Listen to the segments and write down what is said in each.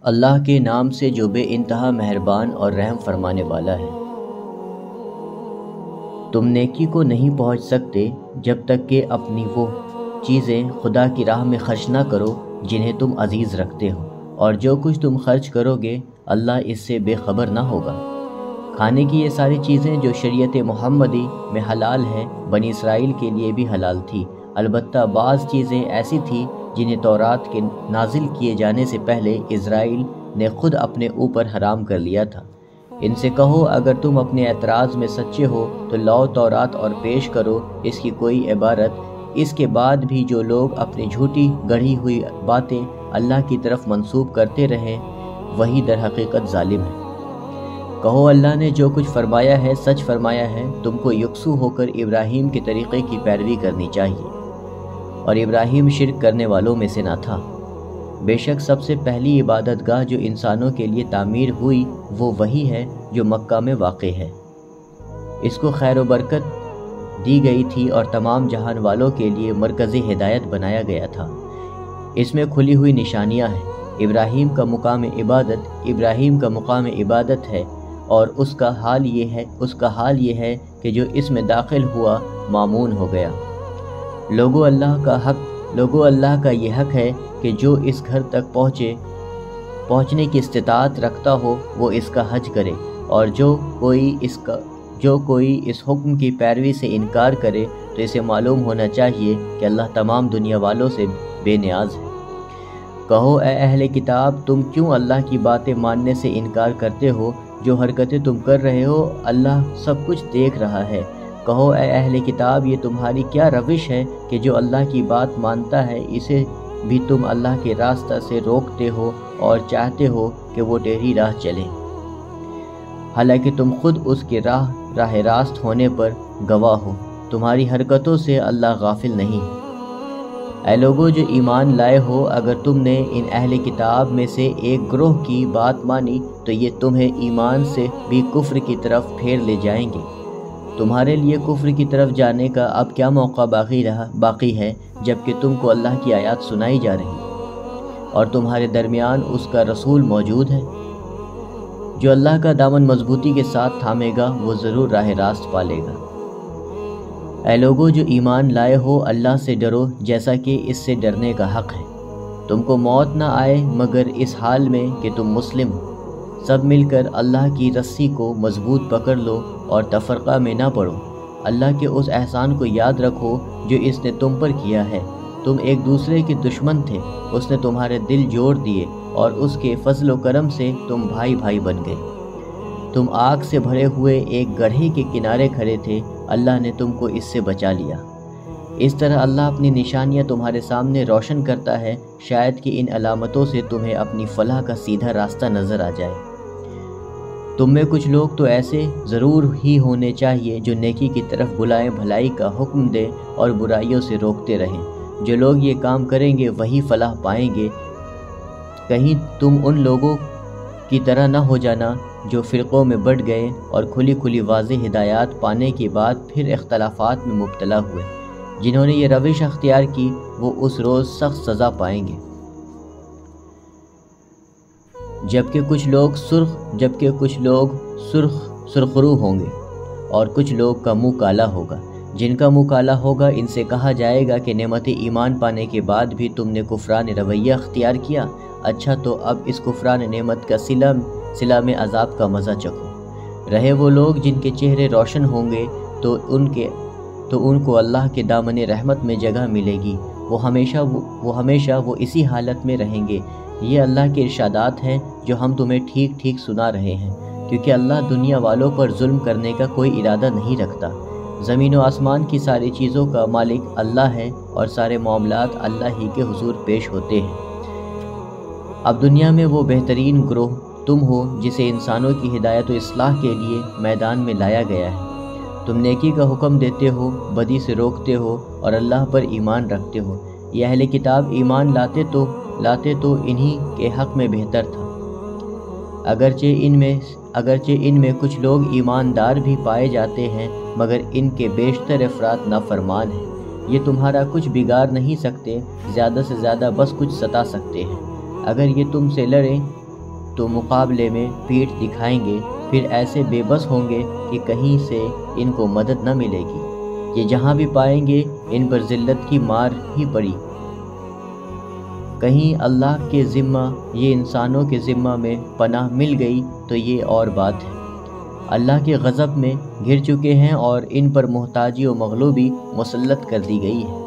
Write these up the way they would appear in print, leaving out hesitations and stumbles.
اللہ کے نام سے جو بے انتہا مہربان اور رحم فرمانے والا ہے۔ تم نیکی کو نہیں پہنچ سکتے جب تک کہ اپنی وہ چیزیں خدا کی راہ میں خرچ نہ کرو جنہیں تم عزیز رکھتے ہو، اور جو کچھ تم خرچ کرو گے اللہ اس سے بے خبر نہ ہوگا۔ کھانے کی یہ ساری چیزیں جو شریعت محمدی میں حلال ہیں بنی اسرائیل کے لیے بھی حلال تھی، البتہ بعض چیزیں ایسی تھیں جنہیں تورات کے نازل کیے جانے سے پہلے اسرائیل نے خود اپنے اوپر حرام کر لیا تھا۔ ان سے کہو اگر تم اپنے اعتراض میں سچے ہو تو لاؤ تورات اور پیش کرو اس کی کوئی عبارت۔ اس کے بعد بھی جو لوگ اپنی جھوٹی گڑھی ہوئی باتیں اللہ کی طرف منسوب کرتے رہیں وہی در حقیقت ظالم ہے۔ کہو اللہ نے جو کچھ فرمایا ہے سچ فرمایا ہے، تم کو یکسو ہو کر ابراہیم کے طریقے کی پیروی کرنی چاہیے، اور ابراہیم شرک کرنے والوں میں سے نہ تھا۔ بے شک سب سے پہلی عبادت گاہ جو انسانوں کے لیے تعمیر ہوئی وہ وہی ہے جو مکہ میں واقع ہے۔ اس کو خیر و برکت دی گئی تھی اور تمام جہان والوں کے لیے مرکز ہدایت بنایا گیا تھا۔ اس میں کھلی ہوئی نشانیاں ہیں۔ ابراہیم کا مقام عبادت ہے، اور اس کا حال یہ ہے کہ جو اس میں داخل ہوا مامون ہو گیا۔ لوگو اللہ کا یہ حق ہے کہ جو اس گھر تک پہنچنے کی استطاعت رکھتا ہو وہ اس کا حج کرے، اور جو کوئی اس حکم کی پیروی سے انکار کرے تو اسے معلوم ہونا چاہیے کہ اللہ تمام دنیا والوں سے بے نیاز ہے۔ کہو اے اہل کتاب تم کیوں اللہ کی باتیں ماننے سے انکار کرتے ہو؟ جو حرکتیں تم کر رہے ہو اللہ سب کچھ دیکھ رہا ہے۔ کہو اے اہل کتاب یہ تمہاری کیا روش ہے کہ جو اللہ کی بات مانتا ہے اسے بھی تم اللہ کے راستہ سے روکتے ہو اور چاہتے ہو کہ وہ ٹیڑھی راہ چلے، حالانکہ تم خود اس کے راہ راست ہونے پر گواہ ہو۔ تمہاری حرکتوں سے اللہ غافل نہیں ہے۔ اے لوگو جو ایمان لائے ہو، اگر تم نے ان اہل کتاب میں سے ایک گروہ کی بات مانی تو یہ تمہیں ایمان سے بھی کفر کی طرف پھیر لے جائیں گے۔ تمہارے لیے کفر کی طرف جانے کا اب کیا موقع باقی ہے جبکہ تم کو اللہ کی آیات سنائی جا رہی اور تمہارے درمیان اس کا رسول موجود ہے۔ جو اللہ کا دامن مضبوطی کے ساتھ تھامے گا وہ ضرور راہ راست پالے گا۔ اے لوگو جو ایمان لائے ہو اللہ سے ڈرو جیسا کہ اس سے ڈرنے کا حق ہے۔ تم کو موت نہ آئے مگر اس حال میں کہ تم مسلم ہو۔ سب مل کر اللہ کی رسی کو مضبوط پکڑ لو اور تفرقہ میں نہ پڑو۔ اللہ کے اس احسان کو یاد رکھو جو اس نے تم پر کیا ہے۔ تم ایک دوسرے کے دشمن تھے، اس نے تمہارے دل جوڑ دیے اور اس کے فضل و کرم سے تم بھائی بن گئے۔ تم آگ سے بھرے ہوئے ایک گڑھے کے کنارے کھڑے تھے، اللہ نے تم کو اس سے بچا لیا۔ اس طرح اللہ اپنی نشانیاں تمہارے سامنے روشن کرتا ہے، شاید کہ ان علامتوں سے تمہیں اپنی فلاح کا سیدھا راستہ نظر آ جائے۔ تم میں کچھ لوگ تو ایسے ضرور ہی ہونے چاہیے جو نیکی کی طرف بلائیں، بھلائی کا حکم دیں اور برائیوں سے روکتے رہیں۔ جو لوگ یہ کام کریں گے وہی فلاح پائیں گے۔ کہیں تم ان لوگوں کی طرح نہ ہو جانا جو فرقوں میں بٹ گئے اور کھلی واضح ہدایات پانے کے بعد پھر اختلافات میں مبتلا ہوئے۔ جنہوں نے یہ روش اختیار کی وہ اس روز سخت سزا پائیں گے۔ جبکہ کچھ لوگ سرخرو ہوں گے اور کچھ لوگ کا منہ کالا ہوگا۔ جن کا منہ کالا ہوگا ان سے کہا جائے گا کہ نعمت ایمان پانے کے بعد بھی تم نے کفران رویہ اختیار کیا۔ اچھا تو اب اس کفران نعمت کا صلہ میں عذاب کا مزہ چکھو۔ رہے وہ لوگ جن کے چہرے روشن ہوں گے تو ان کو اللہ کے دامن رحمت میں جگہ ملے گی، وہ ہمیشہ اسی حالت میں رہیں گے۔ یہ اللہ کے ارشادات ہیں جو ہم تمہیں ٹھیک سنا رہے ہیں، کیونکہ اللہ دنیا والوں پر ظلم کرنے کا کوئی ارادہ نہیں رکھتا۔ زمین و آسمان کی ساری چیزوں کا مالک اللہ ہے اور سارے معاملات اللہ ہی کے حضور پیش ہوتے ہیں۔ اب دنیا میں وہ بہترین گروہ تم ہو جسے انسانوں کی ہدایت و اصلاح کے لیے میدان میں لایا گیا ہے۔ تم نیکی کا حکم دیتے ہو، بدی سے روکتے ہو اور اللہ پر ایمان رکھتے ہو۔ یہ اہل کتاب ایمان لاتے تو انہی کے حق میں بہتر تھا، اگرچہ ان میں کچھ لوگ ایماندار بھی پائے جاتے ہیں مگر ان کے بیشتر افراد نافرمان ہیں۔ یہ تمہارا کچھ بگاڑ نہیں سکتے، زیادہ سے زیادہ بس کچھ ستا سکتے ہیں۔ اگر یہ تم سے لڑیں تو مقابلے میں پیٹھ دکھائیں گے، پھر ایسے بے بس ہوں گے کہ کہیں سے ان کو مدد نہ ملے گی۔ یہ جہاں بھی پائیں گے ان پر ذلت کی مار ہی پڑی۔ کہیں اللہ کے ذمہ یہ انسانوں کے ذمہ میں پناہ مل گئی تو یہ اور بات ہے۔ اللہ کے غضب میں گر چکے ہیں اور ان پر محتاجی و مغلوبی مسلط کر دی گئی ہے،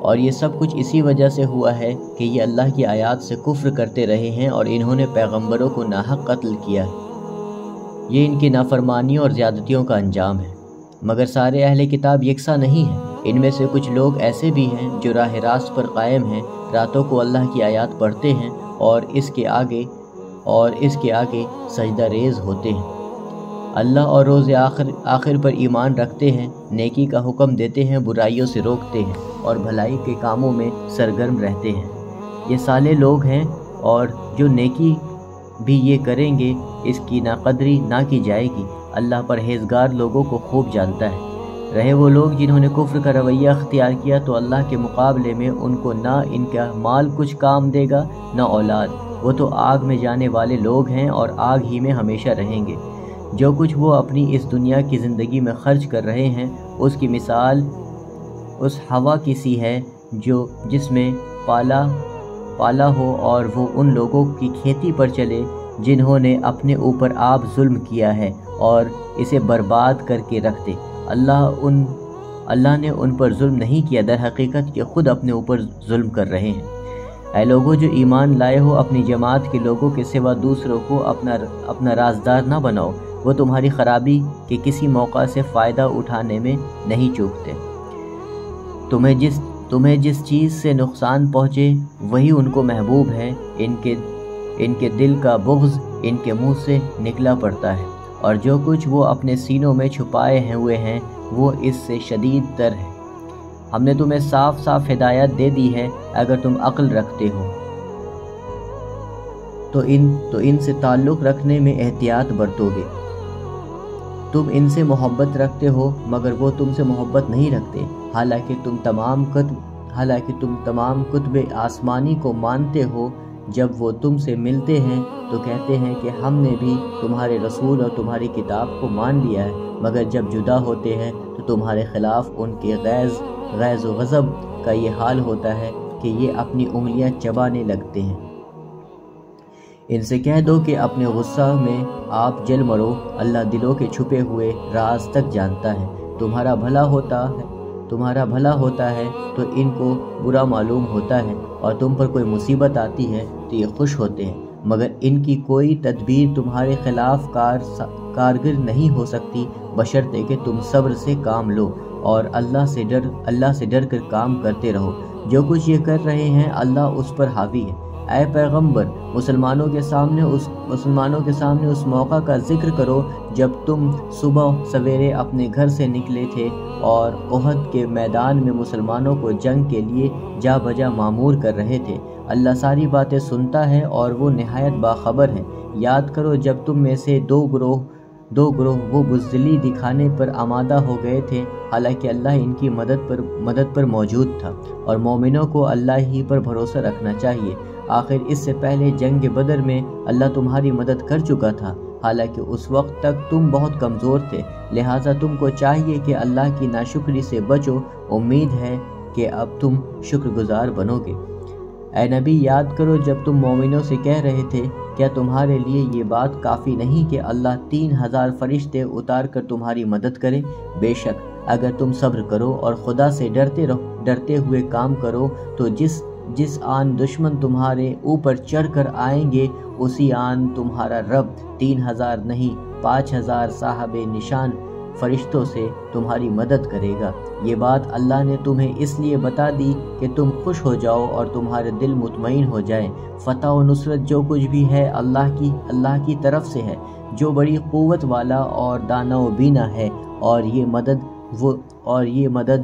اور یہ سب کچھ اسی وجہ سے ہوا ہے کہ یہ اللہ کی آیات سے کفر کرتے رہے ہیں اور انہوں نے پیغمبروں کو ناحق قتل کیا ہے۔ یہ ان کی نافرمانیوں اور زیادتیوں کا انجام ہے۔ مگر سارے اہل کتاب یکساں نہیں ہیں، ان میں سے کچھ لوگ ایسے بھی ہیں جو راہ راست پر قائم ہیں، راتوں کو اللہ کی آیات پڑھتے ہیں اور اس کے آگے سجدہ ریز ہوتے ہیں، اللہ اور روز آخر پر ایمان رکھتے ہیں، نیکی کا حکم دیتے ہیں، برائیوں سے روکتے ہیں اور بھلائی کے کاموں میں سرگرم رہتے ہیں۔ یہ صالح لوگ ہیں، اور جو نیکی بھی یہ کریں گے اس کی ناقدری نہ کی جائے گی۔ اللہ پرہیزگار لوگوں کو خوب جانتا ہے۔ رہے وہ لوگ جنہوں نے کفر کا رویہ اختیار کیا تو اللہ کے مقابلے میں ان کو نہ ان کا مال کچھ کام دے گا نہ اولاد، وہ تو آگ میں جانے والے لوگ ہیں اور آگ ہی میں ہمیشہ رہیں گے۔ جو کچھ وہ اپنی اس دنیا کی زندگی میں خرچ کر رہے ہیں اس کی مثال اس ہوا کی سی ہے جو جس میں پالا ہو اور وہ ان لوگوں کی کھیتی پر چلے جنہوں نے اپنے اوپر آپ ظلم کیا ہے اور اسے برباد کر کے رکھ دے۔ اللہ نے ان پر ظلم نہیں کیا، در حقیقت یہ خود اپنے اوپر ظلم کر رہے ہیں۔ اے لوگوں جو ایمان لائے ہو، اپنی جماعت کے لوگوں کے سوا دوسروں کو اپنا رازدار نہ بناؤ، وہ تمہاری خرابی کے کسی موقع سے فائدہ اٹھانے میں نہیں چوکتے۔ تمہیں جس چیز سے نقصان پہنچے وہی ان کو محبوب ہے، ان کے دل کا بغض ان کے منہ سے نکلا پڑتا ہے، اور جو کچھ وہ اپنے سینوں میں چھپائے ہوئے ہیں وہ اس سے شدید تر ہے۔ ہم نے تمہیں صاف صاف ہدایت دے دی ہے، اگر تم عقل رکھتے ہو تو ان سے تعلق رکھنے میں احتیاط برتو گے۔ تم ان سے محبت رکھتے ہو مگر وہ تم سے محبت نہیں رکھتے، حالانکہ تم تمام کتب آسمانی کو مانتے ہو۔ جب وہ تم سے ملتے ہیں تو کہتے ہیں کہ ہم نے بھی تمہارے رسول اور تمہاری کتاب کو مان لیا ہے، مگر جب جدا ہوتے ہیں تو تمہارے خلاف ان کے غیظ و غضب کا یہ حال ہوتا ہے کہ یہ اپنی انگلیاں چبانے لگتے ہیں۔ ان سے کہہ دو کہ اپنے غصہ میں آپ جل مرو، اللہ دلوں کے چھپے ہوئے راز تک جانتا ہے۔ تمہارا بھلا ہوتا ہے تو ان کو برا معلوم ہوتا ہے، اور تم پر کوئی مصیبت آتی ہے تو یہ خوش ہوتے ہیں، مگر ان کی کوئی تدبیر تمہارے خلاف کارگر نہیں ہو سکتی، بشرطے کہ تم صبر سے کام لو اور اللہ سے ڈر کر کام کرتے رہو۔ جو کچھ یہ کر رہے ہیں اللہ اس پر حاوی ہے۔ اے پیغمبر، مسلمانوں کے سامنے اس موقع کا ذکر کرو جب تم صبح سویرے اپنے گھر سے نکلے تھے اور احد کے میدان میں مسلمانوں کو جنگ کے لیے جا بجا مامور کر رہے تھے۔ اللہ ساری باتیں سنتا ہے اور وہ نہایت باخبر ہے۔ یاد کرو جب تم میں سے دو گروہ وہ بزدلی دکھانے پر آمادہ ہو گئے تھے، حالانکہ اللہ ان کی مدد پر موجود تھا، اور مومنوں کو اللہ ہی پر بھروسہ رکھنا چاہیے۔ آخر اس سے پہلے جنگ بدر میں اللہ تمہاری مدد کر چکا تھا، حالانکہ اس وقت تک تم بہت کمزور تھے، لہٰذا تم کو چاہیے کہ اللہ کی ناشکری سے بچو۔ امید ہے کہ اب تم شکر گزار بنو گے۔ اے نبی، یاد کرو جب تم مومنوں سے کہہ رہے تھے کیا تمہارے لیے یہ بات کافی نہیں کہ اللہ 3000 فرشتے اتار کر تمہاری مدد کرے؟ بے شک اگر تم صبر کرو اور خدا سے ڈرتے ہوئے کام کرو تو جس آن دشمن تمہارے اوپر چڑھ کر آئیں گے اسی آن تمہارا رب 3000 نہیں 5000 صاحب نشان فرشتوں سے تمہاری مدد کرے گا۔ یہ بات اللہ نے تمہیں اس لیے بتا دی کہ تم خوش ہو جاؤ اور تمہارے دل مطمئن ہو جائیں۔ فتح و نصرت جو کچھ بھی ہے اللہ کی طرف سے ہے، جو بڑی قوت والا اور دانا و بینا ہے، اور یہ مدد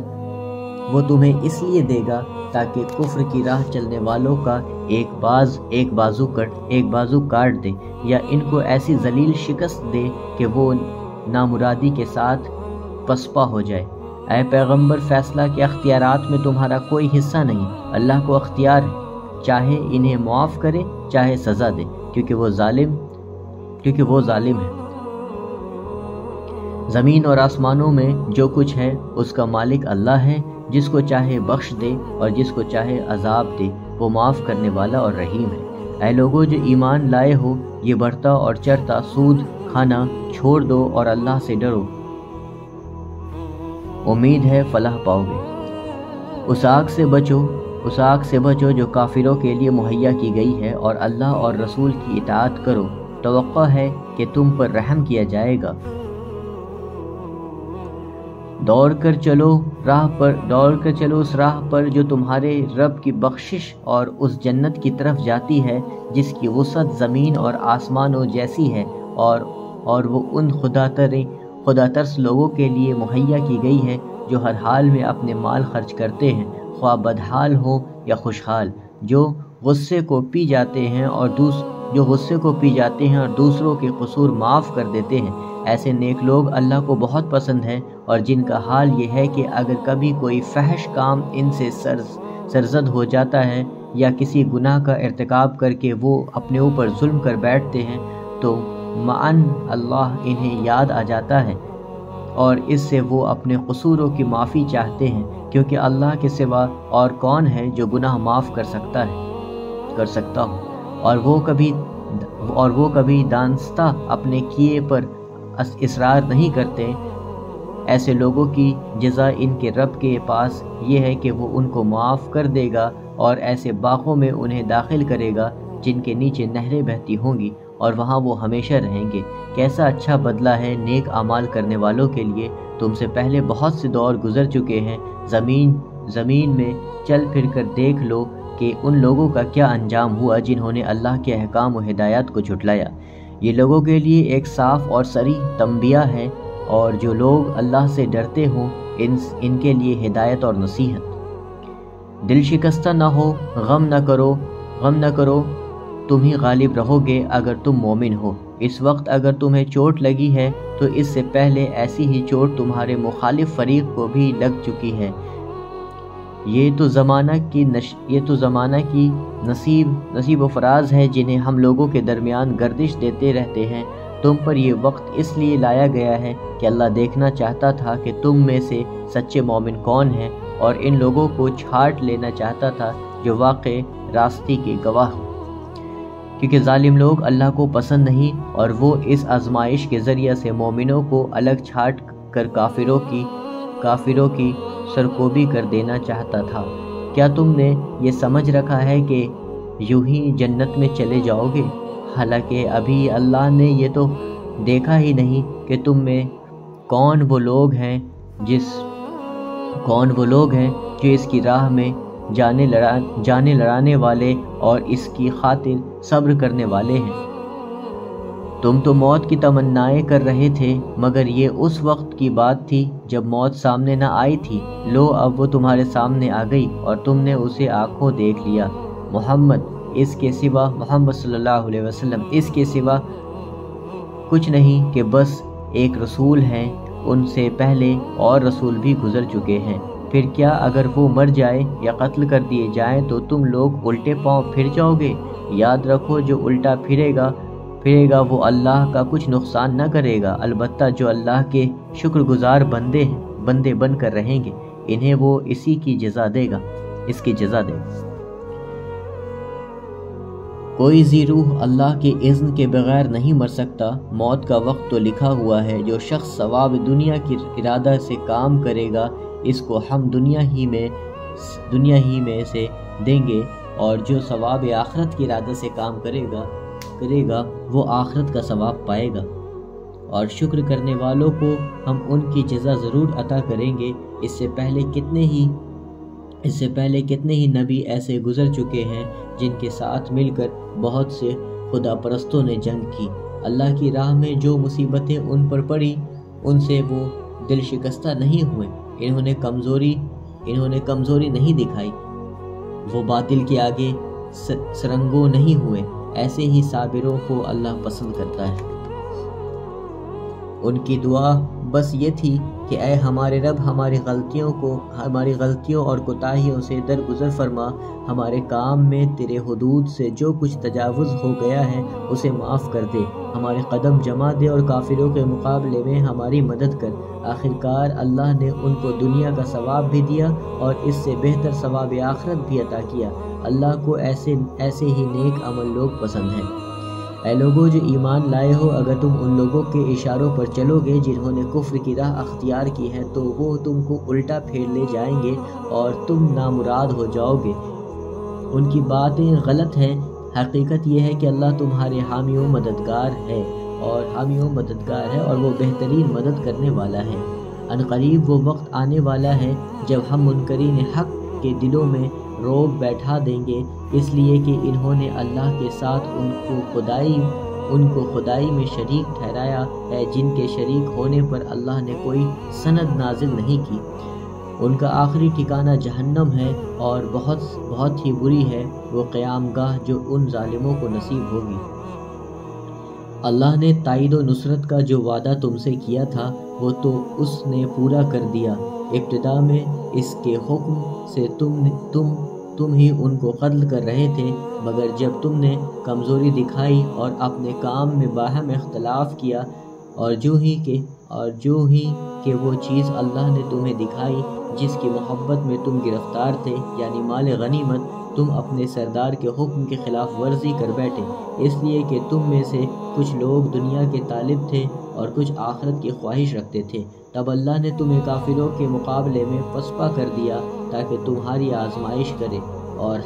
وہ تمہیں اس لیے دے گا تاکہ کفر کی راہ چلنے والوں کا ایک بازو کاٹ دے، یا ان کو ایسی ذلیل شکست دے کہ وہ نامرادی کے ساتھ پسپا ہو جائے۔ اے پیغمبر، فیصلہ کے اختیارات میں تمہارا کوئی حصہ نہیں، اللہ کو اختیار ہے۔ چاہے انہیں معاف کرے چاہے سزا دے، کیونکہ وہ ظالم ہے۔ زمین اور آسمانوں میں جو کچھ ہے اس کا مالک اللہ ہے، جس کو چاہے بخش دے اور جس کو چاہے عذاب دے، وہ معاف کرنے والا اور رحیم ہے۔ اے لوگو جو ایمان لائے ہو، یہ بڑھتا اور چڑھتا سود کھانا چھوڑ دو اور اللہ سے ڈرو، امید ہے فلاح پاؤ گے۔ اس آگ سے بچو جو کافروں کے لیے مہیا کی گئی ہے، اور اللہ اور رسول کی اطاعت کرو، توقع ہے کہ تم پر رحم کیا جائے گا۔ دوڑ کر چلو اس راہ پر جو تمہارے رب کی بخشش اور اس جنت کی طرف جاتی ہے جس کی وسعت زمین اور آسمانوں جیسی ہے، اور وہ ان خدا ترس لوگوں کے لیے مہیا کی گئی ہے جو ہر حال میں اپنے مال خرچ کرتے ہیں، خواہ بدحال ہو یا خوشحال، جو غصے کو پی جاتے ہیں اور دوسروں کے قصور معاف کر دیتے ہیں۔ ایسے نیک لوگ اللہ کو بہت پسند ہیں، اور جن کا حال یہ ہے کہ اگر کبھی کوئی فحش کام ان سے سرزد ہو جاتا ہے یا کسی گناہ کا ارتکاب کر کے وہ اپنے اوپر ظلم کر بیٹھتے ہیں، تو معاً اللہ انہیں یاد آ جاتا ہے، اور اس سے وہ اپنے قصوروں کی معافی چاہتے ہیں، کیونکہ اللہ کے سوا اور کون ہے جو گناہ معاف کر سکتا ہو، اور وہ کبھی دانستہ اپنے کیے پر اصرار نہیں کرتے۔ ایسے لوگوں کی جزا ان کے رب کے پاس یہ ہے کہ وہ ان کو معاف کر دے گا، اور ایسے باغوں میں انہیں داخل کرے گا جن کے نیچے نہریں بہتی ہوں گی، اور وہاں وہ ہمیشہ رہیں گے۔ کیسا اچھا بدلہ ہے نیک اعمال کرنے والوں کے لیے۔ تم سے پہلے بہت سے دور گزر چکے ہیں، زمین میں چل پھر کر دیکھ لو کہ ان لوگوں کا کیا انجام ہوا جنہوں نے اللہ کے احکام و ہدایات کو جھٹلایا۔ یہ لوگوں کے لیے ایک صاف اور صریح تنبیہ ہے، اور جو لوگ اللہ سے ڈرتے ہوں ان کے لیے ہدایت اور نصیحت۔ دل شکستہ نہ ہو، غم نہ کرو، تم ہی غالب رہو گے اگر تم مومن ہو۔ اس وقت اگر تمہیں چوٹ لگی ہے تو اس سے پہلے ایسی ہی چوٹ تمہارے مخالف فریق کو بھی لگ چکی ہے۔ یہ تو زمانہ کی نصیب و فراز ہے جنہیں ہم لوگوں کے درمیان گردش دیتے رہتے ہیں۔ تم پر یہ وقت اس لیے لایا گیا ہے کہ اللہ دیکھنا چاہتا تھا کہ تم میں سے سچے مومن کون ہیں، اور ان لوگوں کو چھانٹ لینا چاہتا تھا جو واقع راستی کے گواہ ہوں، کیونکہ ظالم لوگ اللہ کو پسند نہیں، اور وہ اس آزمائش کے ذریعے سے مومنوں کو الگ چھانٹ کر کافروں کی سرکوبی کر دینا چاہتا تھا۔ کیا تم نے یہ سمجھ رکھا ہے کہ یوں ہی جنت میں چلے جاؤ گے، حالانکہ ابھی اللہ نے یہ تو دیکھا ہی نہیں کہ تم میں کون وہ لوگ ہیں جو اس کی راہ میں جانے لڑانے والے اور اس کی خاطر صبر کرنے والے ہیں۔ تم تو موت کی تمنائیں کر رہے تھے، مگر یہ اس وقت کی بات تھی جب موت سامنے نہ آئی تھی۔ لو اب وہ تمہارے سامنے آ گئی اور تم نے اسے آنکھوں دیکھ لیا۔ محمد صلی اللہ علیہ وسلم اس کے سوا کچھ نہیں کہ بس ایک رسول ہیں، ان سے پہلے اور رسول بھی گزر چکے ہیں۔ پھر کیا اگر وہ مر جائے یا قتل کر دیے جائیں تو تم لوگ الٹے پاؤں پھر جاؤ گے؟ یاد رکھو جو الٹا پھرے گا وہ اللہ کا کچھ نقصان نہ کرے گا، البتہ جو اللہ کے شکر گزار بندے بن کر رہیں گے انہیں وہ اس کی جزا دے گا۔ کوئی ذی روح اللہ کے اذن کے بغیر نہیں مر سکتا۔ موت کا وقت تو لکھا ہوا ہے، جو شخص ثواب دنیا کی ارادہ سے کام کرے گا اس کو ہم دنیا ہی میں سے دیں گے، اور جو ثواب آخرت کی ارادہ سے کام کرے گا وہ آخرت کا ثواب پائے گا، اور شکر کرنے والوں کو ہم ان کی جزا ضرور عطا کریں گے۔ اس سے پہلے کتنے ہی نبی ایسے گزر چکے ہیں جن کے ساتھ مل کر بہت سے خدا پرستوں نے جنگ کی۔ اللہ کی راہ میں جو مصیبتیں ان پر پڑی ان سے وہ دل شکستہ نہیں ہوئے، انہوں نے کمزوری نہیں دکھائی، وہ باطل کے آگے سرنگوں نہیں ہوئے۔ ایسے ہی صابروں کو اللہ پسند کرتا ہے۔ ان کی دعا بس یہ تھی کہ اے ہمارے رب ہماری غلطیوں اور کوتاہیوں سے درگزر فرما، ہمارے کام میں تیرے حدود سے جو کچھ تجاوز ہو گیا ہے اسے معاف کر دے، ہمارے قدم جما دے اور کافروں کے مقابلے میں ہماری مدد کر۔ آخرکار اللہ نے ان کو دنیا کا ثواب بھی دیا اور اس سے بہتر ثواب آخرت بھی عطا کیا۔ اللہ کو ایسے ہی نیک عمل لوگ پسند ہیں۔ اے لوگوں جو ایمان لائے ہو، اگر تم ان لوگوں کے اشاروں پر چلو گے جنہوں نے کفر کی راہ اختیار کی ہے تو وہ تم کو الٹا پھیر لے جائیں گے اور تم نامراد ہو جاؤ گے۔ ان کی باتیں غلط ہیں، حقیقت یہ ہے کہ اللہ تمہارے حامی و مددگار ہے اور وہ بہترین مدد کرنے والا ہے۔ ان قریب وہ وقت آنے والا ہے جب ہم منکرین حق کے دلوں میں روب بیٹھا دیں گے، اس لیے کہ انہوں نے اللہ کے ساتھ ان کو خدائی میں شریک ٹھہرایا ہے، جن کے شریک ہونے پر اللہ نے کوئی سند نازل نہیں کی۔ ان کا آخری ٹھکانہ جہنم ہے اور بہت ہی بری ہے وہ قیام گاہ جو ان ظالموں کو نصیب ہوگی۔ اللہ نے تائید و نصرت کا جو وعدہ تم سے کیا تھا وہ تو اس نے پورا کر دیا۔ ابتدا میں اس کے حکم سے تم ہی ان کو قتل کر رہے تھے، مگر جب تم نے کمزوری دکھائی اور اپنے کام میں باہم اختلاف کیا اور جو ہی کہ وہ چیز اللہ نے تمہیں دکھائی جس کی محبت میں تم گرفتار تھے، یعنی مال غنیمت، تم اپنے سردار کے حکم کی خلاف ورزی کر بیٹھے، اس لیے کہ تم میں سے کچھ لوگ دنیا کے طالب تھے اور کچھ آخرت کی خواہش رکھتے تھے۔ تب اللہ نے تمہیں کافروں کے مقابلے میں پسپا کر دیا تاکہ تمہاری آزمائش کرے، اور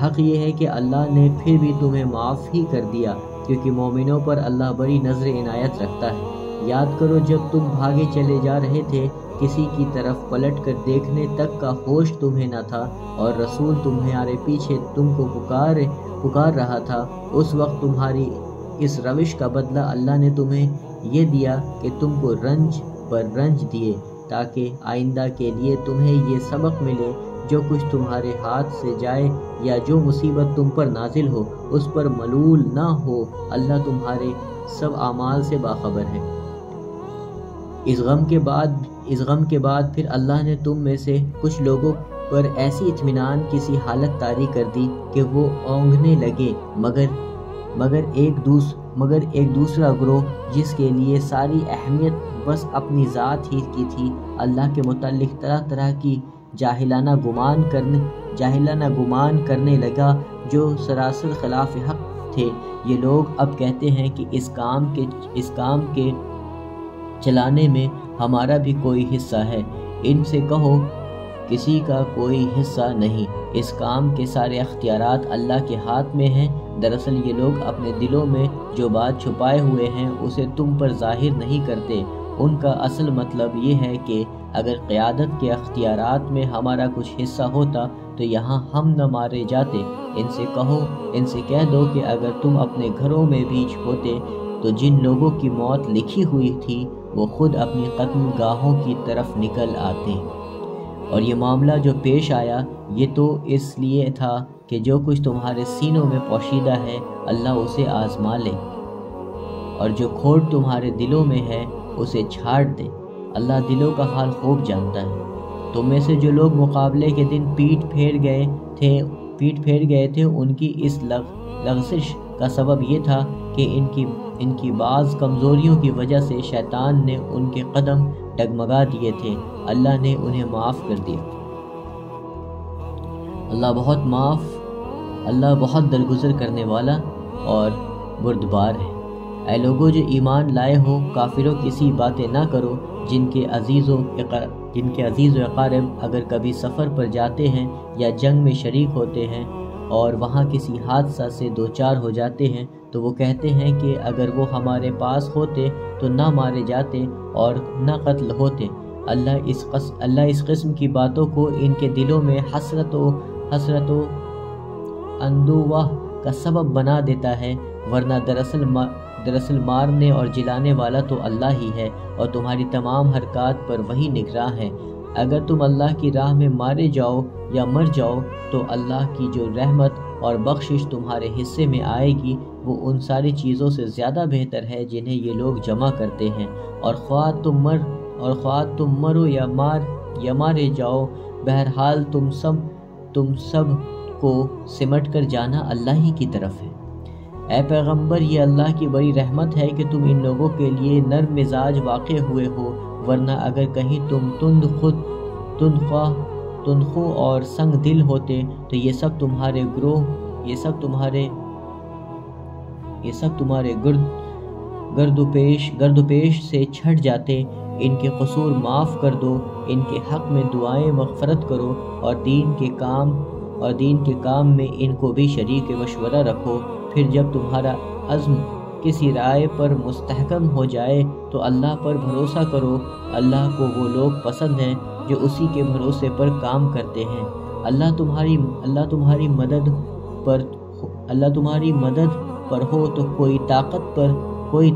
حق یہ ہے کہ اللہ نے پھر بھی تمہیں معاف ہی کر دیا، کیونکہ مومنوں پر اللہ بڑی نظر عنایت رکھتا ہے۔ یاد کرو جب تم بھاگے چلے جا رہے تھے، کسی کی طرف پلٹ کر دیکھنے تک کا ہوش تمہیں نہ تھا اور رسول تمہارے پیچھے تم کو پکار رہا تھا، اس وقت تمہاری اس روش کا بدلہ اللہ نے تمہیں یہ دیا کہ تم کو رنج پر رنج دیے، تاکہ آئندہ کے لیے تمہیں یہ سبق ملے، جو کچھ تمہارے ہاتھ سے جائے یا جو مصیبت تم پر نازل ہو اس پر ملول نہ ہو، اللہ تمہارے سب اعمال سے باخبر ہے۔ اس غم کے بعد پھر اللہ نے تم میں سے کچھ لوگوں پر ایسی اطمینان کسی حالت طاری کر دی کہ وہ اونگنے لگے، مگر ایک دوسرا گروہ جس کے لیے ساری اہمیت بس اپنی ذات ہی کی تھی، اللہ کے متعلق طرح طرح کی جاہلانہ گمان کرنے لگا جو سراسر خلاف حق تھے۔ یہ لوگ اب کہتے ہیں کہ اس کام کے چلانے میں ہمارا بھی کوئی حصہ ہے۔ ان سے کہو کسی کا کوئی حصہ نہیں، اس کام کے سارے اختیارات اللہ کے ہاتھ میں ہیں۔ دراصل یہ لوگ اپنے دلوں میں جو بات چھپائے ہوئے ہیں اسے تم پر ظاہر نہیں کرتے۔ ان کا اصل مطلب یہ ہے کہ اگر قیادت کے اختیارات میں ہمارا کچھ حصہ ہوتا تو یہاں ہم نہ مارے جاتے۔ ان سے کہہ دو کہ اگر تم اپنے گھروں میں بھی ہوتے تو جن لوگوں کی موت لکھی ہوئی تھی وہ خود اپنی قتل گاہوں کی طرف نکل آتے، اور یہ معاملہ جو پیش آیا یہ تو اس لیے تھا کہ جو کچھ تمہارے سینوں میں پوشیدہ ہے اللہ اسے آزما لے، اور جو کھوٹ تمہارے دلوں میں ہے اسے چھاڑ دے۔ اللہ دلوں کا حال خوب جانتا ہے۔ تم میں سے جو لوگ مقابلے کے دن پیٹ پھیر گئے تھے ان کی اس لغزش کا سبب یہ تھا کہ ان کی بعض کمزوریوں کی وجہ سے شیطان نے ان کے قدم ڈگمگا دیے تھے، اللہ نے انہیں معاف کر دیا۔ اللہ بہت درگزر کرنے والا اور بردبار ہے۔ اے لوگوں جو ایمان لائے ہو، کافروں کسی باتیں نہ کرو جن کے عزیز و اقارب اگر کبھی سفر پر جاتے ہیں یا جنگ میں شریک ہوتے ہیں اور وہاں کسی حادثہ سے دوچار ہو جاتے ہیں تو وہ کہتے ہیں کہ اگر وہ ہمارے پاس ہوتے تو نہ مارے جاتے اور نہ قتل ہوتے۔ اللہ اس قسم کی باتوں کو ان کے دلوں میں حسرت و اندوہ کا سبب بنا دیتا ہے، ورنہ دراصل مارنے اور جلانے والا تو اللہ ہی ہے اور تمہاری تمام حرکات پر وہی نگراں ہے۔ اگر تم اللہ کی راہ میں مارے جاؤ یا مر جاؤ تو اللہ کی جو رحمت اور بخشش تمہارے حصے میں آئے گی وہ ان ساری چیزوں سے زیادہ بہتر ہے جنہیں یہ لوگ جمع کرتے ہیں، اور خواہ تم مرو یا مارے جاؤ، بہرحال تم سب کو سمٹ کر جانا اللہ ہی کی طرف ہے۔ اے پیغمبر، یہ اللہ کی بڑی رحمت ہے کہ تم ان لوگوں کے لیے نرم مزاج واقع ہوئے ہو، ورنہ اگر کہیں تم تندخو اور سنگ دل ہوتے تو یہ سب تمہارے گرد و پیش سے چھٹ جاتے۔ ان کے قصور معاف کر دو، ان کے حق میں دعائیں مغفرت کرو، اور دین کے کام میں ان کو بھی شریک مشورہ رکھو۔ پھر جب تمہارا عزم کسی رائے پر مستحکم ہو جائے تو اللہ پر بھروسہ کرو۔ اللہ کو وہ لوگ پسند ہیں جو اسی کے بھروسے پر کام کرتے ہیں۔ اللہ تمہاری مدد پر ہو تو کوئی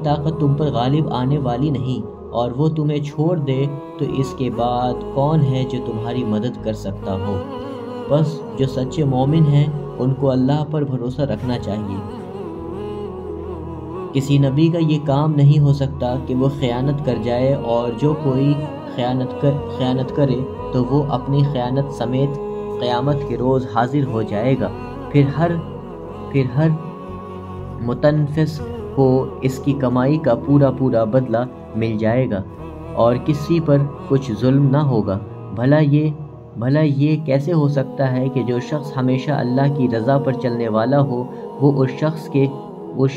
طاقت تم پر غالب آنے والی نہیں، اور وہ تمہیں چھوڑ دے تو اس کے بعد کون ہے جو تمہاری مدد کر سکتا ہو؟ بس جو سچے مومن ہیں ان کو اللہ پر بھروسہ رکھنا چاہیے۔ کسی نبی کا یہ کام نہیں ہو سکتا کہ وہ خیانت کر جائے، اور جو کوئی خیانت کرے تو وہ اپنی خیانت سمیت قیامت کے روز حاضر ہو جائے گا۔ پھر ہر متنفس کو اس کی کمائی کا پورا بدلہ مل جائے گا، اور کسی پر کچھ ظلم نہ ہوگا۔ بھلا یہ کیسے ہو سکتا ہے کہ جو شخص ہمیشہ اللہ کی رضا پر چلنے والا ہو وہ اس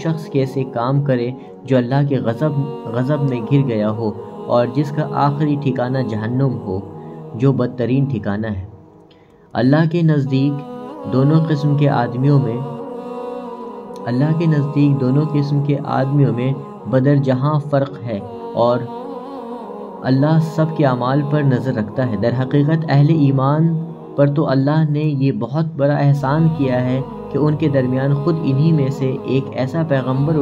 شخص کے سے کام کرے جو اللہ کے غضب میں گر گیا ہو، اور جس کا آخری ٹھکانہ جہنم ہو جو بدترین ٹھکانہ ہے۔ اللہ کے نزدیک دونوں قسم کے آدمیوں میں بدر جہاں فرق ہے، اور اللہ سب کے اعمال پر نظر رکھتا ہے۔ در حقیقت اہل ایمان پر تو اللہ نے یہ بہت بڑا احسان کیا ہے کہ ان کے درمیان خود انہی میں سے ایک ایسا پیغمبر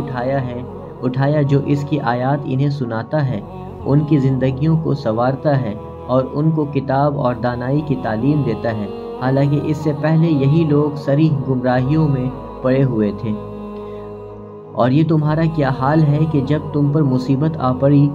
اٹھایا جو اس کی آیات انہیں سناتا ہے، ان کی زندگیوں کو سنوارتا ہے، اور ان کو کتاب اور دانائی کی تعلیم دیتا ہے، حالانکہ اس سے پہلے یہی لوگ صریح گمراہیوں میں پڑے ہوئے تھے۔ اور یہ تمہارا کیا حال ہے کہ جب تم پر مصیبت آ پڑی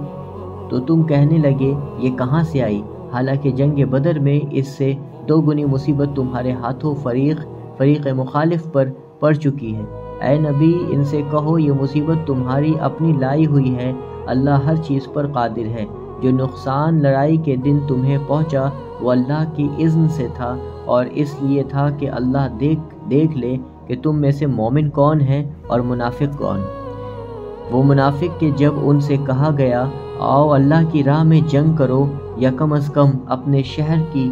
تو تم کہنے لگے یہ کہاں سے آئی، حالانکہ جنگ بدر میں اس سے 2 گنی مصیبت تمہارے ہاتھوں فریق مخالف پر پڑ چکی ہے۔ اے نبی، ان سے کہو یہ مصیبت تمہاری اپنی لائی ہوئی ہے، اللہ ہر چیز پر قادر ہے۔ جو نقصان لڑائی کے دن تمہیں پہنچا وہ اللہ کی اذن سے تھا، اور اس لیے تھا کہ اللہ دیکھ لے کہ تم میں سے مومن کون ہے اور منافق کون۔ وہ منافق کہ جب ان سے کہا گیا آؤ اللہ کی راہ میں جنگ کرو یا کم از کم اپنے شہر کی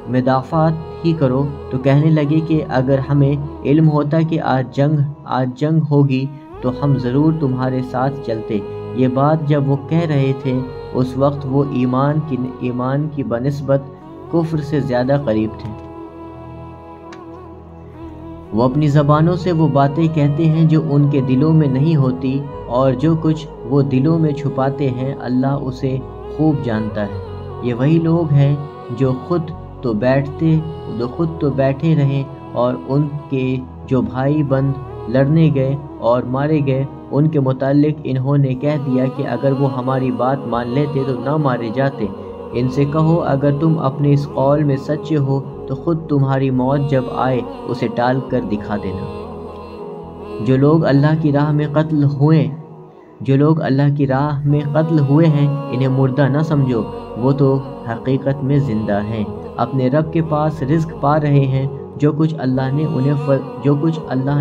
مدافعت ہی کرو، تو کہنے لگے کہ اگر ہمیں علم ہوتا کہ آج جنگ ہوگی تو ہم ضرور تمہارے ساتھ چلتے۔ یہ بات جب وہ کہہ رہے تھے اس وقت وہ ایمان کی بنسبت کفر سے زیادہ قریب تھے۔ وہ اپنی زبانوں سے وہ باتیں کہتے ہیں جو ان کے دلوں میں نہیں ہوتی، اور جو کچھ وہ دلوں میں چھپاتے ہیں اللہ اسے خوب جانتا ہے۔ یہ وہی لوگ ہیں جو خود تو بیٹھے رہے، اور ان کے جو بھائی بند لڑنے گئے اور مارے گئے ان کے متعلق انہوں نے کہہ دیا کہ اگر وہ ہماری بات مان لیتے تو نہ مارے جاتے۔ ان سے کہو اگر تم اپنے اس قول میں سچے ہو تو خود تمہاری موت جب آئے اسے ٹال کر دکھا دینا۔ جو لوگ اللہ کی راہ میں قتل ہوئے ہیں انہیں مردہ نہ سمجھو، وہ تو حقیقت میں زندہ ہیں، اپنے رب کے پاس رزق پا رہے ہیں۔ جو کچھ اللہ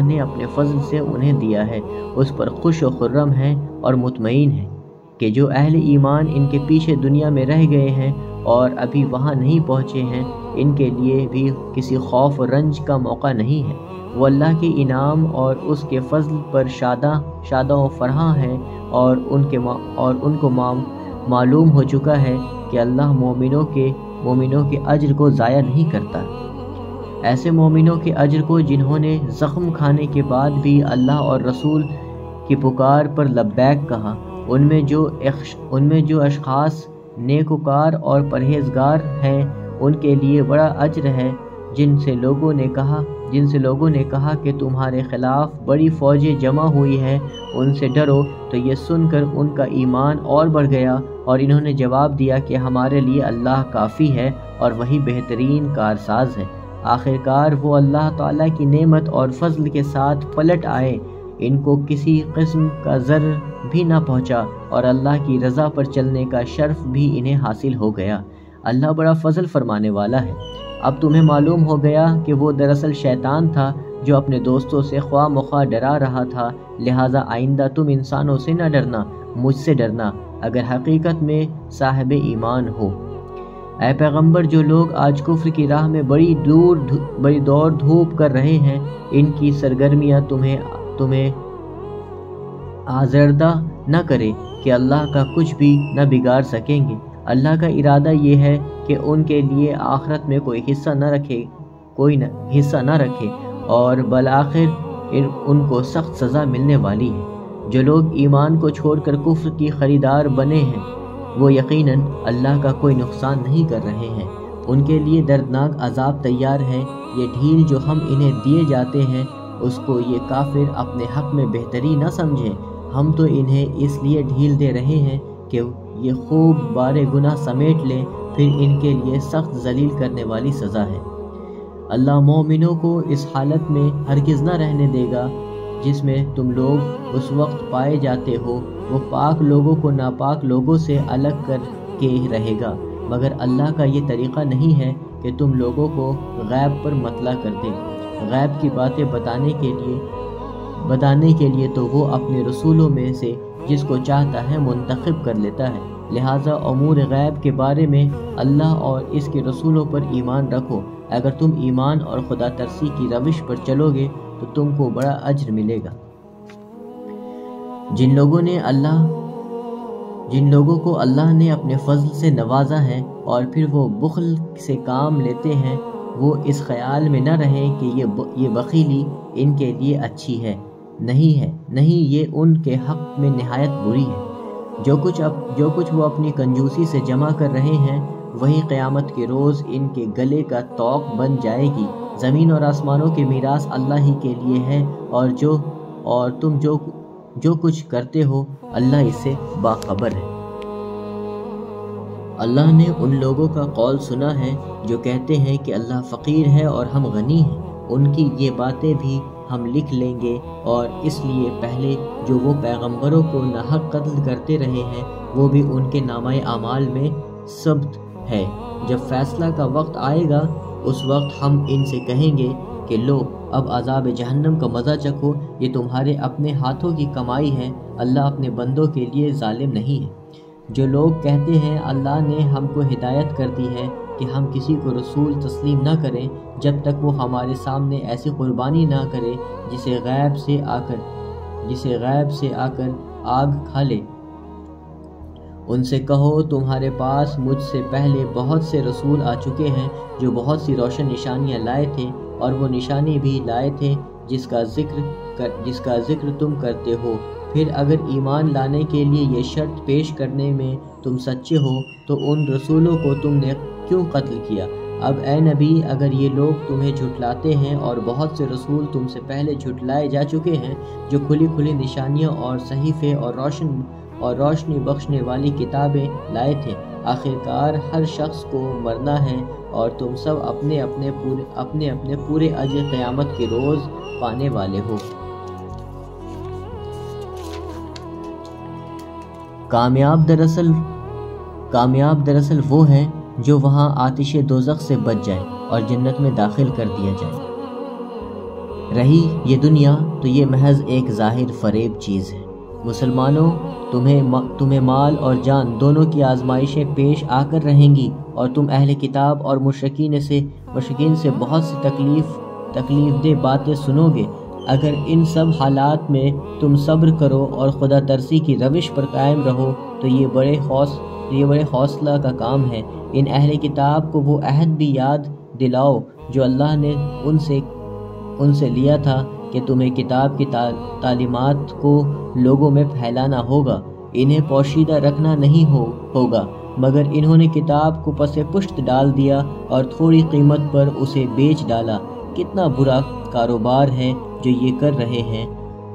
نے اپنے فضل سے انہیں دیا ہے اس پر خوش و خرم ہیں اور مطمئن ہیں کہ جو اہل ایمان ان کے پیچھے دنیا میں رہ گئے ہیں اور ابھی وہاں نہیں پہنچے ہیں، ان کے لیے بھی کسی خوف و رنج کا موقع نہیں ہے۔ وہ اللہ کے انعام اور اس کے فضل پر شاداں و فرحاں ہیں، اور ان کو معلوم ہو چکا ہے کہ اللہ مومنوں کے اجر کو ضائع نہیں کرتا۔ ایسے مومنوں کے اجر کو جنہوں نے زخم کھانے کے بعد بھی اللہ اور رسول کی پکار پر لبیک کہا، ان میں جو اشخاص نیکوکار اور پرہیزگار ہیں ان کے لیے بڑا اجر ہے۔ جن سے لوگوں نے کہا کہ تمہارے خلاف بڑی فوجیں جمع ہوئی ہیں، ان سے ڈرو، تو یہ سن کر ان کا ایمان اور بڑھ گیا، اور انہوں نے جواب دیا کہ ہمارے لیے اللہ کافی ہے اور وہی بہترین کارساز ہے۔ آخرکار وہ اللہ تعالیٰ کی نعمت اور فضل کے ساتھ پلٹ آئے، ان کو کسی قسم کا ضرر بھی نہ پہنچا، اور اللہ کی رضا پر چلنے کا شرف بھی انہیں حاصل ہو گیا۔ اللہ بڑا فضل فرمانے والا ہے۔ اب تمہیں معلوم ہو گیا کہ وہ دراصل شیطان تھا جو اپنے دوستوں سے خواہ مخواہ ڈرا رہا تھا، لہٰذا آئندہ تم انسانوں سے نہ ڈرنا، مجھ سے ڈرنا اگر حقیقت میں صاحب ایمان ہو۔ اے پیغمبر، جو لوگ آج کفر کی راہ میں بڑی دوڑ دھوپ کر رہے ہیں، ان کی سرگرمیاں تمہیں آزردہ نہ کرے کہ اللہ کا کچھ بھی نہ بگاڑ سکیں گے۔ اللہ کا ارادہ یہ ہے کہ ان کے لیے آخرت میں کوئی حصہ نہ رکھے اور بالآخر ان کو سخت سزا ملنے والی ہے۔ جو لوگ ایمان کو چھوڑ کر کفر کی خریدار بنے ہیں، وہ یقیناً اللہ کا کوئی نقصان نہیں کر رہے ہیں۔ ان کے لیے دردناک عذاب تیار ہے۔ یہ ڈھیل جو ہم انہیں دیے جاتے ہیں، اس کو یہ کافر اپنے حق میں بہتری نہ سمجھیں۔ ہم تو انہیں اس لیے ڈھیل دے رہے ہیں کہ یہ خوب بارے گناہ سمیٹ لیں، پھر ان کے لیے سخت ذلیل کرنے والی سزا ہے۔ اللہ مومنوں کو اس حالت میں ہرگز نہ رہنے دے گا جس میں تم لوگ اس وقت پائے جاتے ہو۔ وہ پاک لوگوں کو ناپاک لوگوں سے الگ کر کے رہے گا، مگر اللہ کا یہ طریقہ نہیں ہے کہ تم لوگوں کو غیب پر مطلع کر دے۔ غیب کی باتیں بتانے کے لیے تو وہ اپنے رسولوں میں سے جس کو چاہتا ہے منتخب کر لیتا ہے، لہٰذا امور غیب کے بارے میں اللہ اور اس کے رسولوں پر ایمان رکھو۔ اگر تم ایمان اور خدا ترسی کی روش پر چلو گے تو تم کو بڑا اجر ملے گا۔ جن لوگوں کو اللہ نے اپنے فضل سے نوازا ہے اور پھر وہ بخل سے کام لیتے ہیں، وہ اس خیال میں نہ رہیں کہ یہ بخیلی ان کے لیے اچھی ہے۔ نہیں، یہ ان کے حق میں نہایت بری ہے۔ جو کچھ وہ اپنی کنجوسی سے جمع کر رہے ہیں، وہی قیامت کے روز ان کے گلے کا طوق بن جائے گی۔ زمین اور آسمانوں کے میراث اللہ ہی کے لیے ہے، اور تم جو کچھ کرتے ہو، اللہ اس سے باخبر ہے۔ اللہ نے ان لوگوں کا قول سنا ہے جو کہتے ہیں کہ اللہ فقیر ہے اور ہم غنی ہیں۔ ان کی یہ باتیں بھی ہم لکھ لیں گے، اور اس لیے پہلے جو وہ پیغمبروں کو ناحق قتل کرتے رہے ہیں، وہ بھی ان کے نامہ اعمال میں ثبت ہے۔ جب فیصلہ کا وقت آئے گا، اس وقت ہم ان سے کہیں گے کہ لو، اب عذاب جہنم کا مزہ چکھو، یہ تمہارے اپنے ہاتھوں کی کمائی ہے، اللہ اپنے بندوں کے لیے ظالم نہیں ہے۔ جو لوگ کہتے ہیں اللہ نے ہم کو ہدایت کر دی ہے کہ ہم کسی کو رسول تسلیم نہ کریں جب تک وہ ہمارے سامنے ایسی قربانی نہ کرے جسے غیب سے آ کر آگ کھا لے، ان سے کہو تمہارے پاس مجھ سے پہلے بہت سے رسول آ چکے ہیں جو بہت سی روشن نشانیاں لائے تھے، اور وہ نشانی بھی لائے تھے جس کا ذکر تم کرتے ہو۔ پھر اگر ایمان لانے کے لیے یہ شرط پیش کرنے میں تم سچے ہو تو ان رسولوں کو تم نے کیوں قتل کیا؟ اب اے نبی، اگر یہ لوگ تمہیں جھٹلاتے ہیں، اور بہت سے رسول تم سے پہلے جھٹلائے جا چکے ہیں جو کھلی نشانیاں اور صحیفے اور روشنی بخشنے والی کتابیں لائے تھے، آخرکار ہر شخص کو مرنا ہے، اور تم سب اپنے اپنے پورے اجر قیامت کے روز پانے والے ہو۔ کامیاب دراصل وہ ہے جو وہاں آتش دوزخ سے بچ جائے اور جنت میں داخل کر دیا جائے۔ رہی یہ دنیا تو یہ محض ایک ظاہر فریب چیز ہے۔ مسلمانوں، تمہیں مال اور جان دونوں کی آزمائشیں پیش آ کر رہیں گی، اور تم اہل کتاب اور مشرکین سے بہت سی تکلیف دہ باتیں سنو گے۔ اگر ان سب حالات میں تم صبر کرو اور خدا ترسی کی روش پر قائم رہو تو یہ بڑے حوصلہ کا کام ہے۔ ان اہل کتاب کو وہ عہد بھی یاد دلاؤ جو اللہ نے ان سے لیا تھا کہ تمہیں کتاب کی تعلیمات کو لوگوں میں پھیلانا ہوگا، انہیں پوشیدہ رکھنا نہیں ہوگا، مگر انہوں نے کتاب کو پس پشت ڈال دیا اور تھوڑی قیمت پر اسے بیچ ڈالا۔ کتنا برا کاروبار ہے جو یہ کر رہے ہیں۔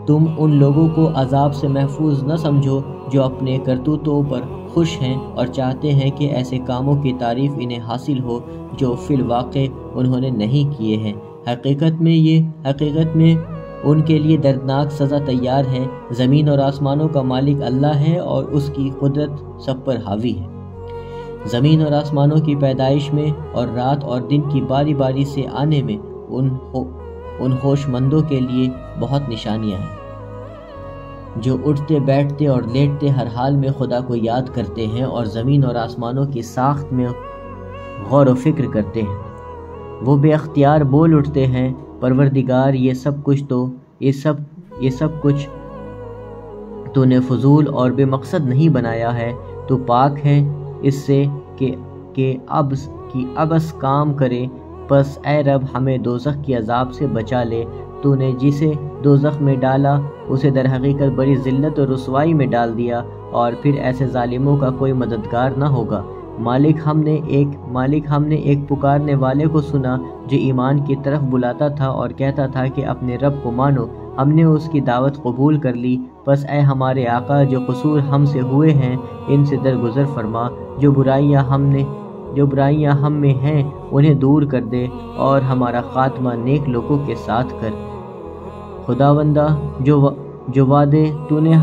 تم ان لوگوں کو عذاب سے محفوظ نہ سمجھو جو اپنے کرتوتوں پر خوش ہیں اور چاہتے ہیں کہ ایسے کاموں کی تعریف انہیں حاصل ہو جو فی الواقع انہوں نے نہیں کیے ہیں۔ حقیقت میں ان کے لیے دردناک سزا تیار ہے۔ زمین اور آسمانوں کا مالک اللہ ہے اور اس کی قدرت سب پر حاوی ہے۔ زمین اور آسمانوں کی پیدائش میں اور رات اور دن کی باری باری سے آنے میں ان ہوش مندوں کے لیے بہت نشانیاں ہیں جو اٹھتے بیٹھتے اور لیٹتے ہر حال میں خدا کو یاد کرتے ہیں اور زمین اور آسمانوں کی ساخت میں غور و فکر کرتے ہیں۔ وہ بے اختیار بول اٹھتے ہیں، پروردگار یہ سب کچھ تو نے فضول اور بے مقصد نہیں بنایا ہے، تو پاک ہے اس سے کہ ابس کام کرے، پس اے رب ہمیں دوزخ کی عذاب سے بچا لے۔ تو نے جسے دوزخ میں ڈالا اسے در حقیقت بڑی ذلت اور رسوائی میں ڈال دیا، اور پھر ایسے ظالموں کا کوئی مددگار نہ ہوگا۔ مالک ہم نے ایک پکارنے والے کو سنا جو ایمان کی طرف بلاتا تھا اور کہتا تھا کہ اپنے رب کو مانو۔ ہم نے اس کی دعوت قبول کر لی، پس اے ہمارے آقا جو قصور ہم سے ہوئے ہیں ان سے درگزر فرما، جو برائیاں ہم میں ہیں انہیں دور کر دے، اور ہمارا خاتمہ نیک لوگوں کے ساتھ کر۔ خداوندہ جو وعدے تو نے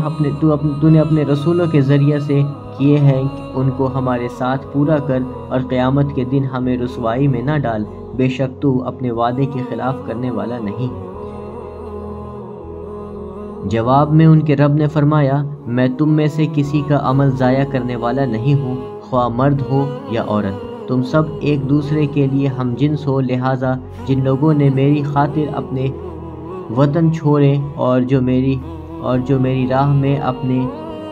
اپنے رسولوں کے ذریعے سے کیے ہیں ان کو ہمارے ساتھ پورا کر، اور قیامت کے دن ہمیں رسوائی میں نہ ڈال، بے شک تو اپنے وعدے کے خلاف کرنے والا نہیں۔ جواب میں ان کے رب نے فرمایا، میں تم میں سے کسی کا عمل ضائع کرنے والا نہیں ہوں، خواہ مرد ہو یا عورت، تم سب ایک دوسرے کے لیے ہم جنس ہو، لہٰذا جن لوگوں نے میری خاطر اپنے وطن چھوڑے اور جو میری راہ میں اپنے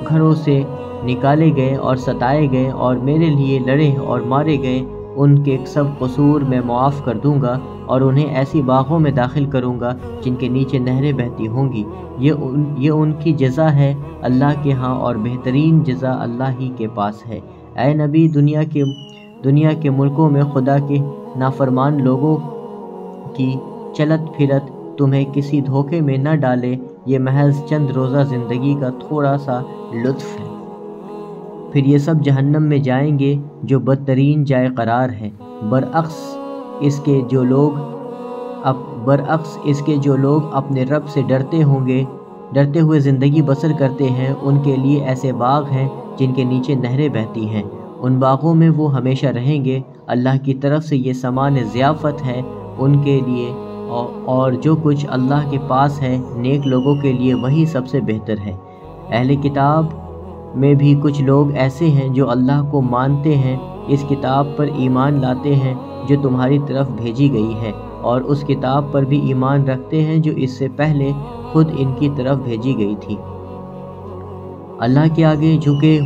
گھروں سے نکالے گئے اور ستائے گئے اور میرے لیے لڑے اور مارے گئے، ان کے سب قصور میں معاف کر دوں گا، اور انہیں ایسی باغوں میں داخل کروں گا جن کے نیچے نہریں بہتی ہوں گی۔ یہ ان کی جزا ہے اللہ کے ہاں، اور بہترین جزا اللہ ہی کے پاس ہے۔ اے نبی، دنیا کے ملکوں میں خدا کے نافرمان لوگوں کی چلت پھرت تمہیں کسی دھوکے میں نہ ڈالے، یہ محض چند روزہ زندگی کا تھوڑا سا لطف ہے، پھر یہ سب جہنم میں جائیں گے جو بدترین جائے قرار ہے۔ برعکس اس کے جو لوگ اپنے رب سے ڈرتے ہوئے زندگی بسر کرتے ہیں، ان کے لیے ایسے باغ ہیں جن کے نیچے نہریں بہتی ہیں، ان باغوں میں وہ ہمیشہ رہیں گے۔ اللہ کی طرف سے یہ سامان ضیافت ہے ان کے لیے، اور جو کچھ اللہ کے پاس ہے نیک لوگوں کے لیے وہی سب سے بہتر ہے۔ اہل کتاب میں بھی کچھ لوگ ایسے ہیں جو اللہ کو مانتے ہیں، اس کتاب پر ایمان لاتے ہیں جو تمہاری طرف بھیجی گئی ہے، اور اس کتاب پر بھی ایمان رکھتے ہیں جو اس سے پہلے خود ان کی طرف بھیجی گئی تھی۔ اللہ کے آگے جھکے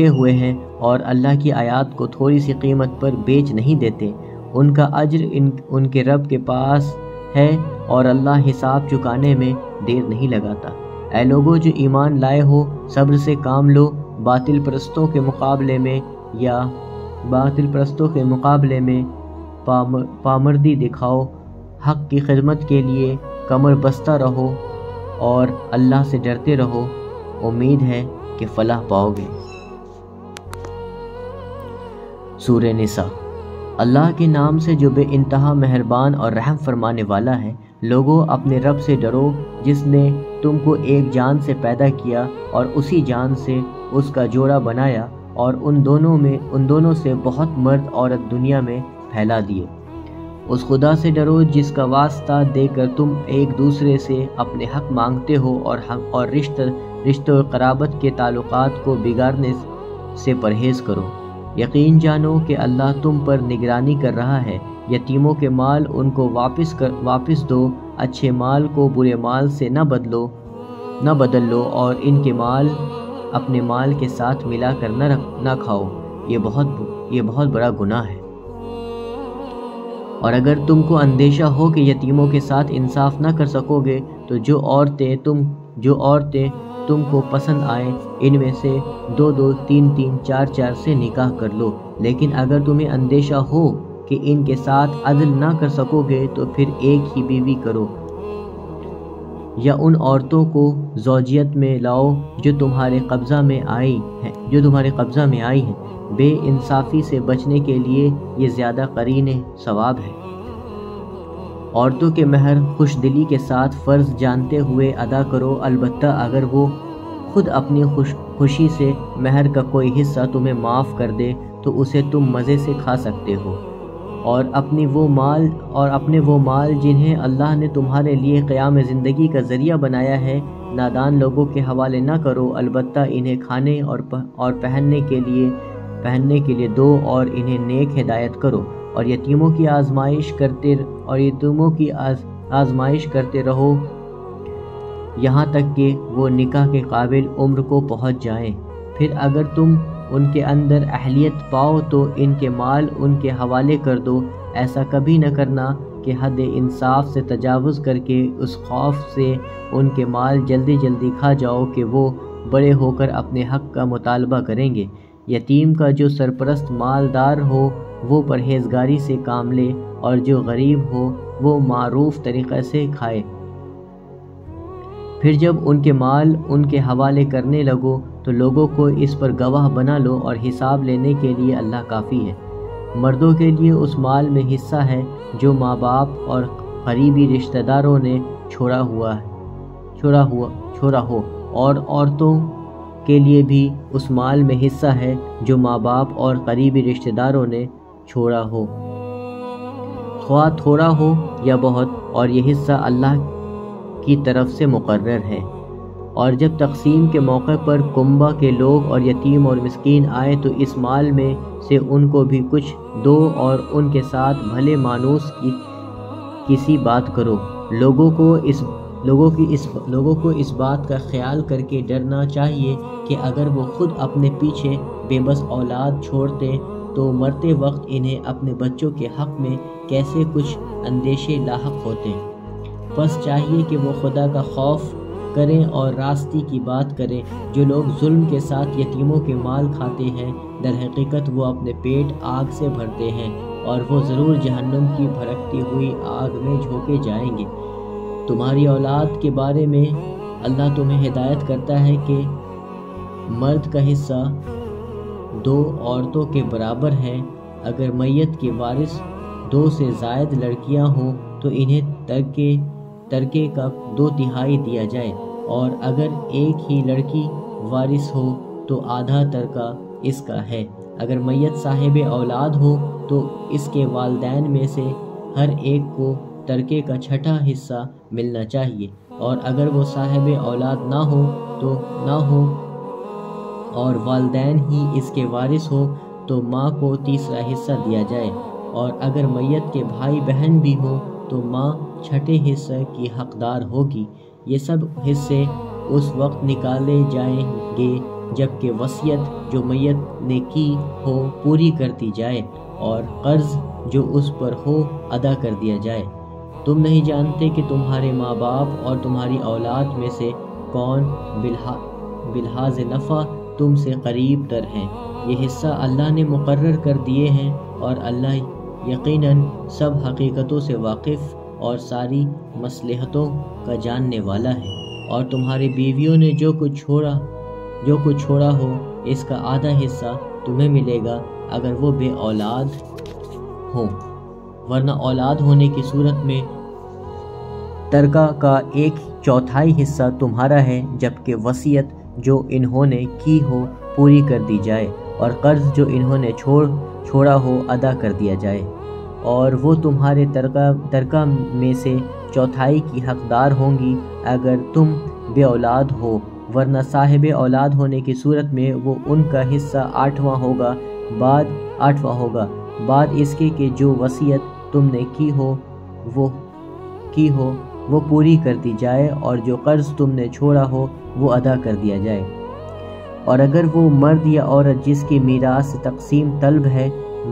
ہوئے ہیں اور اللہ کی آیات کو تھوڑی سی قیمت پر بیچ نہیں دیتے۔ ان کا اجر ان کے رب کے پاس ہے، اور اللہ حساب چکانے میں دیر نہیں لگاتا۔ اے لوگو جو ایمان لائے ہو، صبر سے کام لو، باطل پرستوں کے مقابلے میں پامردی دکھاؤ، حق کی خدمت کے لیے کمر بستہ رہو اور اللہ سے ڈرتے رہو، امید ہے کہ فلاح پاؤ گے۔ سورہ نساء۔ اللہ کے نام سے جو بے انتہا مہربان اور رحم فرمانے والا ہے۔ لوگوں اپنے رب سے ڈرو جس نے تم کو ایک جان سے پیدا کیا اور اسی جان سے اس کا جوڑا بنایا، اور ان دونوں سے بہت مرد عورت دنیا میں پھیلا دیے۔ اس خدا سے ڈرو جس کا واسطہ دے کر تم ایک دوسرے سے اپنے حق مانگتے ہو، اور رشتہ و قرابت کے تعلقات کو بگاڑنے سے پرہیز کرو۔ یقین جانو کہ اللہ تم پر نگرانی کر رہا ہے۔ یتیموں کے مال ان کو واپس دو، اچھے مال کو برے مال سے نہ بدل لو، اور ان کے مال اپنے مال کے ساتھ ملا کر نہ کھاؤ، یہ بہت بڑا گناہ ہے۔ اور اگر تم کو اندیشہ ہو کہ یتیموں کے ساتھ انصاف نہ کر سکو گے، تو جو عورتیں تم کو پسند آئیں ان میں سے 2-2 3-3 4-4 سے نکاح کر لو، لیکن اگر تمہیں اندیشہ ہو کہ ان کے ساتھ عدل نہ کر سکو گے تو پھر ایک ہی بیوی کرو، یا ان عورتوں کو زوجیت میں لاؤ جو تمہارے قبضہ میں آئی ہیں۔ بے انصافی سے بچنے کے لیے یہ زیادہ قرین ثواب ہے۔ عورتوں کے مہر خوش دلی کے ساتھ فرض جانتے ہوئے ادا کرو، البتہ اگر وہ خود اپنی خوشی سے مہر کا کوئی حصہ تمہیں معاف کر دے تو اسے تم مزے سے کھا سکتے ہو، اور اپنے وہ مال جنہیں اللہ نے تمہارے لیے قیام زندگی کا ذریعہ بنایا ہے نادان لوگوں کے حوالے نہ کرو، البتہ انہیں کھانے اور پہننے کے لیے دو اور انہیں نیک ہدایت کرو، اور یتیموں کی آزمائش کرتے رہو یہاں تک کہ وہ نکاح کے قابل عمر کو پہنچ جائیں۔ پھر اگر تم ان کے اندر اہلیت پاؤ تو ان کے مال ان کے حوالے کر دو، ایسا کبھی نہ کرنا کہ حد انصاف سے تجاوز کر کے اس خوف سے ان کے مال جلدی کھا جاؤ کہ وہ بڑے ہو کر اپنے حق کا مطالبہ کریں گے۔ یتیم کا جو سرپرست مالدار ہو وہ پرہیزگاری سے کام لے، اور جو غریب ہو وہ معروف طریقے سے کھائے۔ پھر جب ان کے مال ان کے حوالے کرنے لگو تو لوگوں کو اس پر گواہ بنا لو، اور حساب لینے کے لیے اللہ کافی ہے۔ مردوں کے لیے اس مال میں حصہ ہے جو ماں باپ اور قریبی رشتہ داروں نے چھوڑا ہو، اور عورتوں کے لیے بھی اس مال میں حصہ ہے جو ماں باپ اور قریبی رشتہ داروں نے چھوڑا ہو، خواہ تھوڑا ہو یا بہت، اور یہ حصہ اللہ کی طرف سے مقرر ہے۔ اور جب تقسیم کے موقع پر کنبہ کے لوگ اور یتیم اور مسکین آئے تو اس مال میں سے ان کو بھی کچھ دو، اور ان کے ساتھ بھلے مانوس کسی بات کرو۔ لوگوں کو اس بات کا خیال کر کے ڈرنا چاہیے کہ اگر وہ خود اپنے پیچھے بے بس اولاد چھوڑتے تو مرتے وقت انہیں اپنے بچوں کے حق میں کیسے کچھ اندیشے لاحق ہوتے۔ بس چاہیے کہ وہ خدا کا خوف کریں اور راستی کی بات کریں۔ جو لوگ ظلم کے ساتھ یتیموں کے مال کھاتے ہیں در حقیقت وہ اپنے پیٹ آگ سے بھرتے ہیں، اور وہ ضرور جہنم کی بھڑکتی ہوئی آگ میں جھونکے جائیں گے۔ تمہاری اولاد کے بارے میں اللہ تمہیں ہدایت کرتا ہے کہ مرد کا حصہ 2 عورتوں کے برابر ہے۔ اگر میت کے وارث 2 سے زائد لڑکیاں ہوں تو انہیں ترکے کا 2/3 دیا جائے، اور اگر ایک ہی لڑکی وارث ہو تو آدھا ترکہ اس کا ہے۔ اگر میت صاحب اولاد ہو تو اس کے والدین میں سے ہر ایک کو ترکے کا 6واں حصہ ملنا چاہیے، اور اگر وہ صاحب اولاد نہ ہو اور والدین ہی اس کے وارث ہو تو ماں کو 3واں حصہ دیا جائے، اور اگر میت کے بھائی بہن بھی ہوں تو ماں 6 حصے کی حقدار ہوگی۔ یہ سب حصے اس وقت نکالے جائیں گے جبکہ وصیت جو میت نے کی ہو پوری کر دی جائے، اور قرض جو اس پر ہو ادا کر دیا جائے۔ تم نہیں جانتے کہ تمہارے ماں باپ اور تمہاری اولاد میں سے کون بلحاظ نفع تم سے قریب تر ہیں۔ یہ حصہ اللہ نے مقرر کر دیے ہیں، اور اللہ یقیناً سب حقیقتوں سے واقف اور ساری مصلحتوں کا جاننے والا ہے۔ اور تمہاری بیویوں نے جو کچھ چھوڑا ہو اس کا آدھا حصہ تمہیں ملے گا اگر وہ بے اولاد ہوں، ورنہ اولاد ہونے کی صورت میں ترکہ کا 1/4 حصہ تمہارا ہے، جبکہ وصیت جو انہوں نے کی ہو پوری کر دی جائے، اور قرض جو انہوں نے چھوڑا ہو ادا کر دیا جائے، اور وہ تمہارے ترکہ میں سے 1/4 کی حقدار ہوں گی اگر تم بے اولاد ہو، ورنہ صاحب اولاد ہونے کی صورت میں وہ ان کا حصہ 8واں ہوگا، بعد اس کے کہ جو وصیت تم نے کی ہو وہ پوری کر دی جائے، اور جو قرض تم نے چھوڑا ہو وہ ادا کر دیا جائے۔ اور اگر وہ مرد یا عورت جس کی میراث سے تقسیم طلب ہے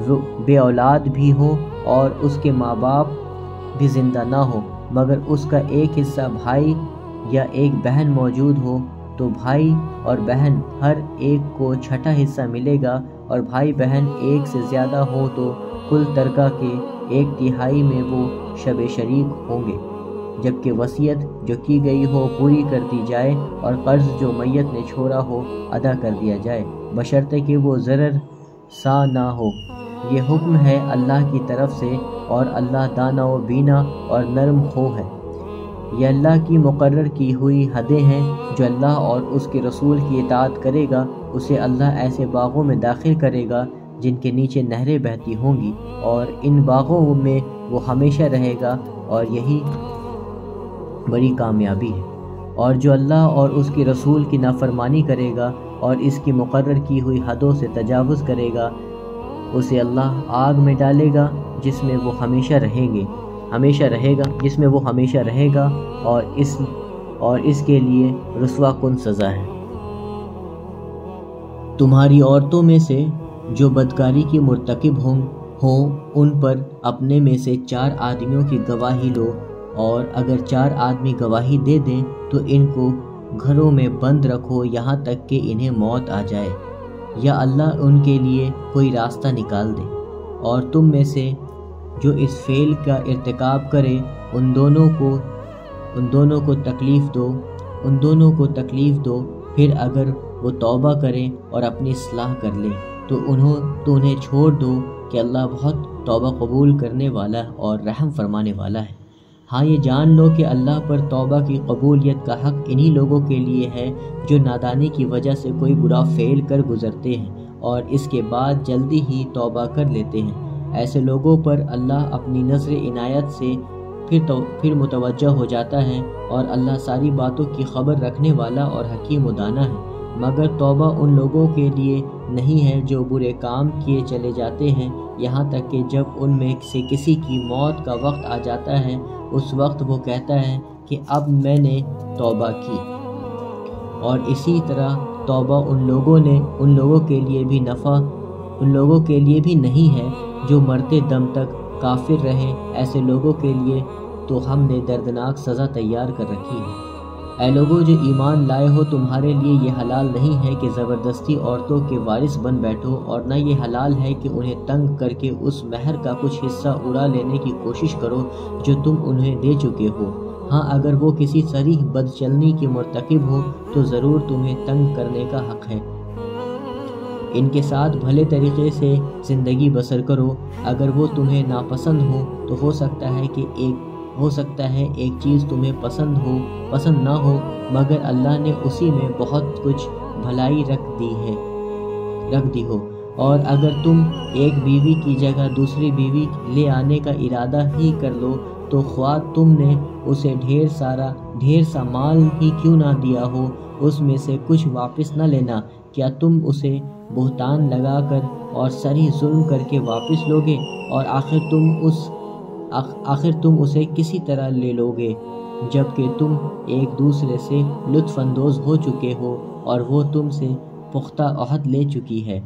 وہ بے اولاد بھی ہو اور اس کے ماں باپ بھی زندہ نہ ہو، مگر اس کا ایک حصہ بھائی یا ایک بہن موجود ہو، تو بھائی اور بہن ہر ایک کو چھٹا حصہ ملے گا، اور بھائی بہن ایک سے زیادہ ہو تو کل ترکہ کے 1/3 میں وہ شب شریک ہوں گے، جبکہ وصیت جو کی گئی ہو پوری کر دی جائے اور قرض جو میت نے چھوڑا ہو ادا کر دیا جائے، بشرطے کہ وہ ضرر سا نہ ہو۔ یہ حکم ہے اللہ کی طرف سے، اور اللہ دانا و بینا اور نرم خو ہے۔ یہ اللہ کی مقرر کی ہوئی حدیں ہیں۔ جو اللہ اور اس کے رسول کی اطاعت کرے گا اسے اللہ ایسے باغوں میں داخل کرے گا جن کے نیچے نہریں بہتی ہوں گی، اور ان باغوں میں وہ ہمیشہ رہے گا، اور یہی بڑی کامیابی ہے۔ اور جو اللہ اور اس کے رسول کی نافرمانی کرے گا اور اس کی مقرر کی ہوئی حدوں سے تجاوز کرے گا اسے اللہ آگ میں ڈالے گا جس میں وہ ہمیشہ رہے گا اور اس کے لیے رسوا کن سزا ہے۔ تمہاری عورتوں میں سے جو بدکاری کی مرتکب ہوں ان پر اپنے میں سے 4 آدمیوں کی گواہی لو، اور اگر 4 آدمی گواہی دے دیں تو ان کو گھروں میں بند رکھو یہاں تک کہ انہیں موت آ جائے، یا اللہ ان کے لیے کوئی راستہ نکال دے۔ اور تم میں سے جو اس فعل کا ارتکاب کرے ان دونوں کو تکلیف دو، پھر اگر وہ توبہ کریں اور اپنی اصلاح کر لیں تو انہیں چھوڑ دو کہ اللہ بہت توبہ قبول کرنے والا اور رحم فرمانے والا ہے۔ ہاں یہ جان لو کہ اللہ پر توبہ کی قبولیت کا حق انہی لوگوں کے لیے ہے جو نادانی کی وجہ سے کوئی برا فعل کر گزرتے ہیں اور اس کے بعد جلدی ہی توبہ کر لیتے ہیں۔ ایسے لوگوں پر اللہ اپنی نظر عنایت سے پھر متوجہ ہو جاتا ہے، اور اللہ ساری باتوں کی خبر رکھنے والا اور حکیم و دانا ہے۔ مگر توبہ ان لوگوں کے لیے نہیں ہے جو برے کام کیے چلے جاتے ہیں، یہاں تک کہ جب ان میں سے کسی کی موت کا وقت آ جاتا ہے اس وقت وہ کہتا ہے کہ اب میں نے توبہ کی۔ اور اسی طرح توبہ ان لوگوں کے لیے بھی نہیں ہے جو مرتے دم تک کافر رہیں۔ ایسے لوگوں کے لیے تو ہم نے دردناک سزا تیار کر رکھی ہے۔ اے لوگوں جو ایمان لائے ہو، تمہارے لیے یہ حلال نہیں ہے کہ زبردستی عورتوں کے وارث بن بیٹھو، اور نہ یہ حلال ہے کہ انہیں تنگ کر کے اس مہر کا کچھ حصہ اڑا لینے کی کوشش کرو جو تم انہیں دے چکے ہو۔ ہاں اگر وہ کسی صریح بدچلنی کی مرتکب ہو تو ضرور تمہیں تنگ کرنے کا حق ہے۔ ان کے ساتھ بھلے طریقے سے زندگی بسر کرو۔ اگر وہ تمہیں ناپسند ہو تو ہو سکتا ہے ایک چیز تمہیں پسند نہ ہو، مگر اللہ نے اسی میں بہت کچھ بھلائی رکھ دی ہو۔ اور اگر تم ایک بیوی کی جگہ دوسری بیوی لے آنے کا ارادہ ہی کر لو تو خواہ تم نے اسے ڈھیر سا مال ہی کیوں نہ دیا ہو، اس میں سے کچھ واپس نہ لینا۔ کیا تم اسے بہتان لگا کر اور صریح ظلم کر کے واپس لوگے، اور آخر تم اسے کسی طرح لے لوگے جبکہ تم ایک دوسرے سے لطف اندوز ہو چکے ہو اور وہ تم سے پختہ عہد لے چکی ہے۔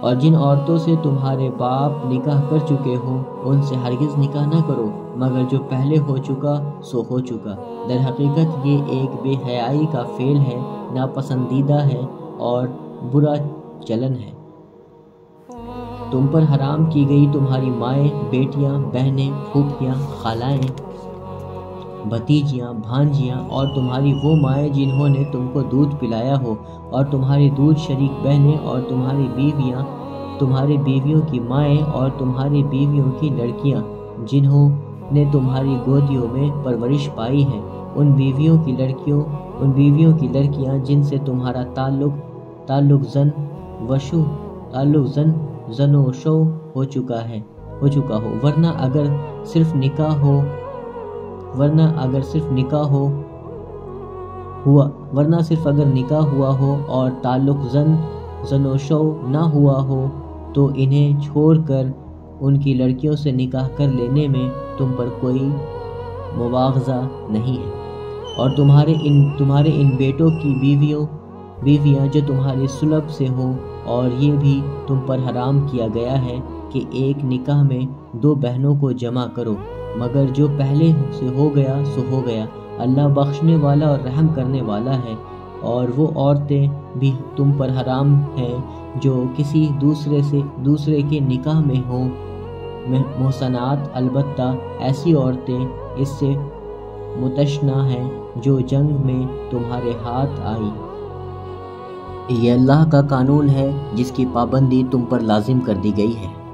اور جن عورتوں سے تمہارے باپ نکاح کر چکے ہو ان سے ہرگز نکاح نہ کرو، مگر جو پہلے ہو چکا سو ہو چکا۔ در حقیقت یہ ایک بے حیائی کا فعل ہے، ناپسندیدہ ہے اور برا چلن ہے۔ تم پر حرام کی گئی تمہاری مائیں، بیٹیاں، بہنیں، پھوپھیاں، خالائیں، بھتیجیاں، بھانجیاں، اور تمہاری وہ مائیں جنہوں نے تم کو دودھ پلایا ہو، اور تمہاری دودھ شریک بہنیں، اور تمہاری بیویاں، تمہاری بیویوں کی مائیں، اور تمہاری بیویوں کی لڑکیاں جنہوں نے تمہاری گودیوں میں پرورش پائی ہے، ان بیویوں کی لڑکیاں جن سے تمہارا تعلق زن و شو ہو چکا ہو، ورنہ اگر صرف اگر نکاح ہوا ہو اور تعلق زن و شو نہ ہوا ہو تو انہیں چھوڑ کر ان کی لڑکیوں سے نکاح کر لینے میں تم پر کوئی مواخذہ نہیں ہے۔ اور تمہارے ان بیٹوں کی بیویاں جو تمہاری صلب سے ہوں، اور یہ بھی تم پر حرام کیا گیا ہے کہ ایک نکاح میں 2 بہنوں کو جمع کرو، مگر جو پہلے سے ہو گیا سو ہو گیا۔ اللہ بخشنے والا اور رحم کرنے والا ہے۔ اور وہ عورتیں بھی تم پر حرام ہیں جو کسی دوسرے کے نکاح میں ہوں، محصنات، البتہ ایسی عورتیں اس سے متشنہ ہیں جو جنگ میں تمہارے ہاتھ آئی۔ یہ اللہ کا قانون ہے جس کی پابندی تم پر لازم کر دی گئی ہے۔